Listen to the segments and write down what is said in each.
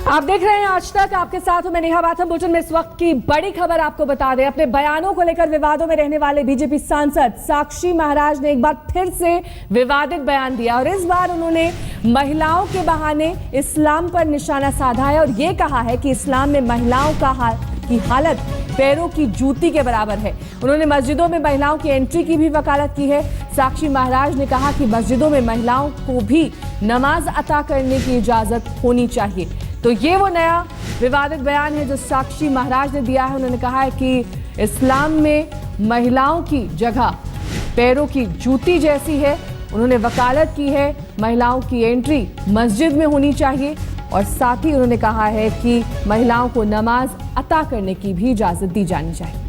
आप देख रहे हैं आज तक, आपके साथ हूं मैं नेहा बाथम। बुलेटिन में इस वक्त की बड़ी खबर आपको बता दें। अपने बयानों को लेकर विवादों में रहने वाले बीजेपी सांसद साक्षी महाराज ने एक बार फिर से विवादित बयान दिया और इस बार उन्होंने महिलाओं के बहाने इस्लाम पर निशाना साधा है और ये कहा है कि इस्लाम में महिलाओं की हालत पैरों की जूती के बराबर है। उन्होंने मस्जिदों में महिलाओं की एंट्री की भी वकालत की है। साक्षी महाराज ने कहा कि मस्जिदों में महिलाओं को भी नमाज अता करने की इजाजत होनी चाहिए। तो ये वो नया विवादित बयान है जो साक्षी महाराज ने दिया है। उन्होंने कहा है कि इस्लाम में महिलाओं की जगह पैरों की जूती जैसी है। उन्होंने वकालत की है महिलाओं की एंट्री मस्जिद में होनी चाहिए और साथ ही उन्होंने कहा है कि महिलाओं को नमाज अता करने की भी इजाजत दी जानी चाहिए।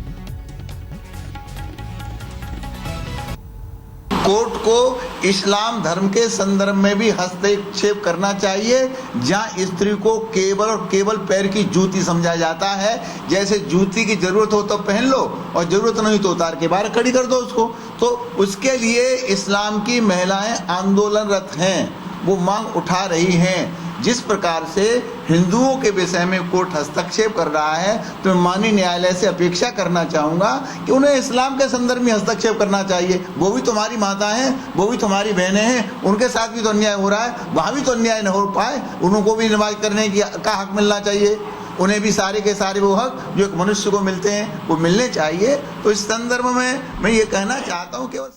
कोर्ट को इस्लाम धर्म के संदर्भ में भी हस्तक्षेप करना चाहिए, जहां स्त्री को केवल और केवल पैर की जूती समझा जाता है। जैसे जूती की जरूरत हो तो पहन लो और जरूरत नहीं तो उतार के बाहर खड़ी कर दो उसको। तो उसके लिए इस्लाम की महिलाएं आंदोलनरत हैं, वो मांग उठा रही हैं। जिस प्रकार से हिंदुओं के विषय में कोर्ट हस्तक्षेप कर रहा है, तो मैं माननीय न्यायालय से अपेक्षा करना चाहूँगा कि उन्हें इस्लाम के संदर्भ में हस्तक्षेप करना चाहिए। वो भी तुम्हारी माता हैं, वो भी तुम्हारी बहनें हैं, उनके साथ भी तो अन्याय हो रहा है, वहाँ भी तो अन्याय न हो पाए। उनको भी नमाज करने का हक मिलना चाहिए। उन्हें भी सारे के सारे वो हक जो एक मनुष्य को मिलते हैं वो मिलने चाहिए। तो इस संदर्भ में मैं ये कहना चाहता हूँ कि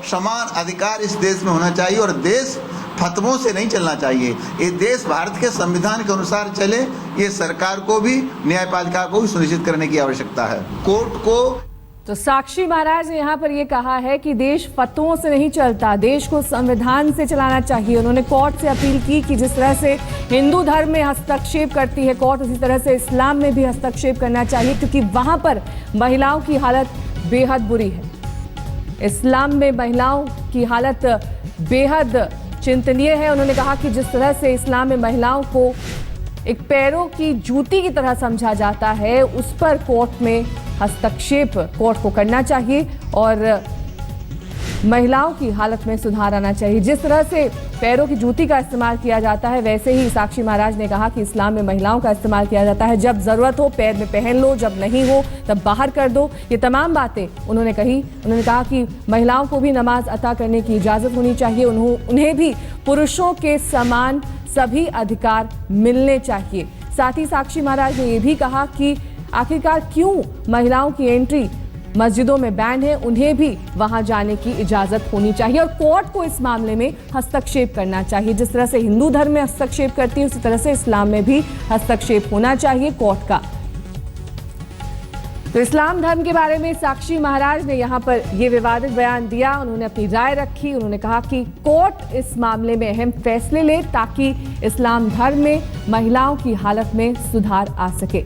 समान अधिकार इस देश में होना चाहिए और देश फतवों से नहीं चलना चाहिए। ये देश भारत के संविधान के अनुसार चले, ये सरकार को भी न्यायपालिका को भी सुनिश्चित करने की आवश्यकता है। कोर्ट को तो साक्षी महाराज ने यहाँ पर यह कहा है कि देश फतवों से नहीं चलता, देश को संविधान से चलाना चाहिए। उन्होंने कोर्ट से अपील की कि जिस तरह से हिंदू धर्म में हस्तक्षेप करती है कोर्ट, उसी तरह से इस्लाम में भी हस्तक्षेप करना चाहिए, क्योंकि वहां पर महिलाओं की हालत बेहद बुरी है। इस्लाम में महिलाओं की हालत बेहद चिंतनीय है। उन्होंने कहा कि जिस तरह से इस्लाम में महिलाओं को एक पैरों की जूती की तरह समझा जाता है, उस पर कोर्ट में हस्तक्षेप कोर्ट को करना चाहिए और महिलाओं की हालत में सुधार आना चाहिए। जिस तरह से पैरों की जूती का इस्तेमाल किया जाता है, वैसे ही साक्षी महाराज ने कहा कि इस्लाम में महिलाओं का इस्तेमाल किया जाता है। जब जरूरत हो पैर में पहन लो, जब नहीं हो तब बाहर कर दो। ये तमाम बातें उन्होंने कही। उन्होंने कहा कि महिलाओं को भी नमाज अता करने की इजाज़त होनी चाहिए। उन्हें भी पुरुषों के समान सभी अधिकार मिलने चाहिए। साथ ही साक्षी महाराज ने यह भी कहा कि आखिरकार क्यों महिलाओं की एंट्री मस्जिदों में बैन है, उन्हें भी वहां जाने की इजाजत होनी चाहिए और कोर्ट को इस मामले में हस्तक्षेप करना चाहिए। जिस तरह से हिंदू धर्म में हस्तक्षेप करती है, उसी तरह से इस्लाम में भी हस्तक्षेप होना चाहिए कोर्ट का। तो इस्लाम धर्म के बारे में साक्षी महाराज ने यहाँ पर यह विवादित बयान दिया। उन्होंने अपनी राय रखी। उन्होंने कहा कि कोर्ट इस मामले में अहम फैसले ले ताकि इस्लाम धर्म में महिलाओं की हालत में सुधार आ सके।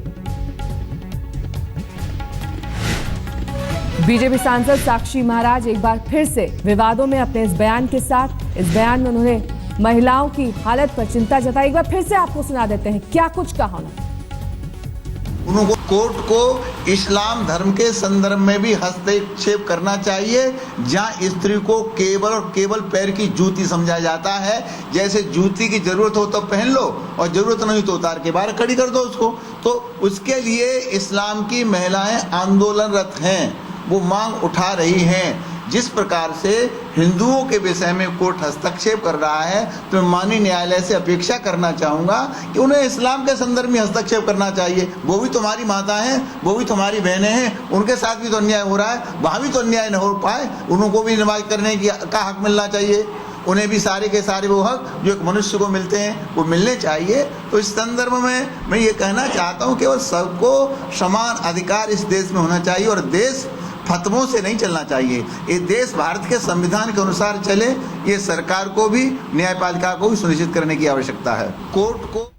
बीजेपी सांसद साक्षी महाराज एक बार फिर से विवादों में अपने इस बयान के साथ, इस बयान में उन्होंने महिलाओं की हालत पर चिंता जताई। एक बार फिर से आपको सुना देते हैं क्या कुछ कहा उन्होंने। कोर्ट को इस्लाम धर्म के संदर्भ में भी हस्तक्षेप करना चाहिए, जहां स्त्री को केवल और केवल पैर की जूती समझा जाता है। जैसे जूती की जरूरत हो तो पहन लो और जरूरत नहीं तो उतार के बाहर खड़ी कर दो उसको। तो उसके लिए इस्लाम की महिलाएं आंदोलनरत हैं, वो मांग उठा रही हैं। जिस प्रकार से हिंदुओं के विषय में कोर्ट हस्तक्षेप कर रहा है, तो मैं माननीय न्यायालय से अपेक्षा करना चाहूँगा कि उन्हें इस्लाम के संदर्भ में हस्तक्षेप करना चाहिए। वो भी तुम्हारी माता हैं, वो भी तुम्हारी बहनें हैं, उनके साथ भी तो अन्याय हो रहा है, वहाँ भी तो अन्याय न हो पाए। उनको भी नमाज करने का हक मिलना चाहिए। उन्हें भी सारे के सारे वो हक जो एक मनुष्य को मिलते हैं वो मिलने चाहिए। तो इस संदर्भ में मैं ये कहना चाहता हूँ केवल सबको समान अधिकार इस देश में होना चाहिए और देश फतवों से नहीं चलना चाहिए। ये देश भारत के संविधान के अनुसार चले, ये सरकार को भी न्यायपालिका को भी सुनिश्चित करने की आवश्यकता है। कोर्ट को